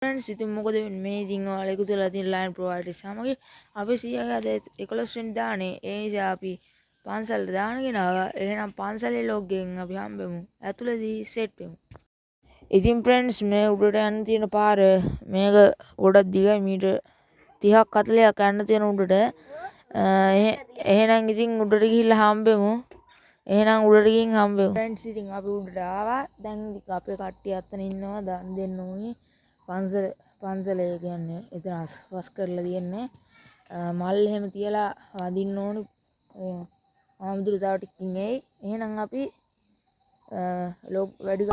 Friends ඉතින් මොකද වෙන්නේ මේ ඉතින් ඔයාලා එකතු වෙලා තියෙන ලයින් ප්‍රොවයිඩර්ස් සමග අපි 100ගේ අද 11 වෙනි දානේ ඒ නිසා අපි පන්සලට දාන ගෙනාවා. එහෙනම් පන්සලේ ලොග් එකෙන් අපි හම්බෙමු. ඇතුළේදී සෙට් වෙමු. ඉතින් फ्रेंड्स මේ උඩට යන්න තියෙන පාර මේක ගොඩක් දිගයි මීටර් 30ක් 40ක් යන්න තියෙන උඩට. එහෙනම් ඉතින් උඩට ගිහිල්ලා හම්බෙමු. එහෙනම් උඩට ගිහින් හම්බෙමු. फ्रेंड्स ඉතින් අපි උඩට ආවා. දැන් ඉතින් අපේ කට්ටිය අතන ඉන්නවා දන් දෙන්න ඕනේ. පන්සලේ කියන්නේ එතන වස් කරලා තියෙන්නේ මල් එහෙම තියලා වදින්න ඕනේ ආම්දුරු තව ටිකකින් එයි. එහෙනම් අපි ලොග් වැඩි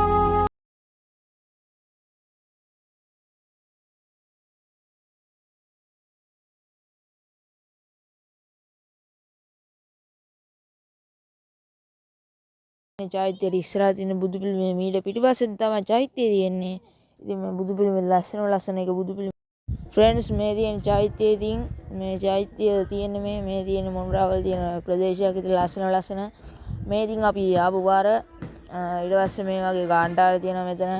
චෛත්‍යයට ඉස්සරහා තියෙන බුදු පිළිමේ මීට පිටිපස්සෙන් තමයි චෛත්‍යය තියෙන්නේ. ඉතින් මේ බුදු පිළිමේ ලස්සන එක බුදු පිළිමේ. फ्रेंड्स මේ තියෙන චෛත්‍යයේ ඉතින් මේ චෛත්‍යය තියෙන්නේ මේ තියෙන මොණරාවල තියෙන ප්‍රදේශයක් ඉතින් ලස්සන. මේ ඉතින් අපි ආපු පාර ඊට පස්සේ මේ වගේ ගාන්ටාර තියෙනවා මෙතන.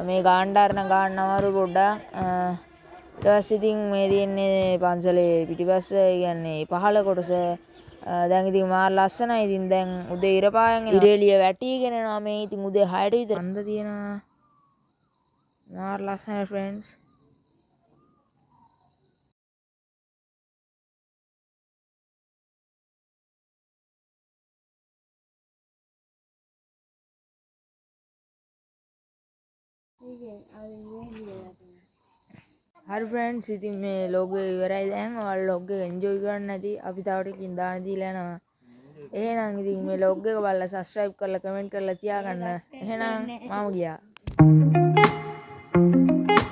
මේ ගාන්ටාර නම් ගාන්න අමාරු පොඩ්ඩක්. ඊට පස්සේ ඉතින් මේ තියෙන්නේ පන්සලේ පිටිපස්ස කියන්නේ පහළ කොටස. දැන් ඉතින් මාර ලස්සනයි. ඉතින් දැන් උදේ ඉර පායන් එනවා. ඉරේලිය වැටිගෙන එනවා මේ ඉතින් උදේ 6ට විතර අන්ද තියෙනවා. මාර ලස්සනයි फ्रेंड्स. හරි फ्रेंड्स ඉතින් මේ ලොග් එක ඉවරයි දැන්. ඔයාලා ලොග් එක එන්ජොයි කරන්න ඇති. අපි තව ටිකකින් දාන දීලා යනවා. එහෙනම් ඉතින් මේ ලොග් එක බලලා subscribe කරලා කමෙන්ට් කරලා තියාගන්න. එහෙනම් මම ගියා.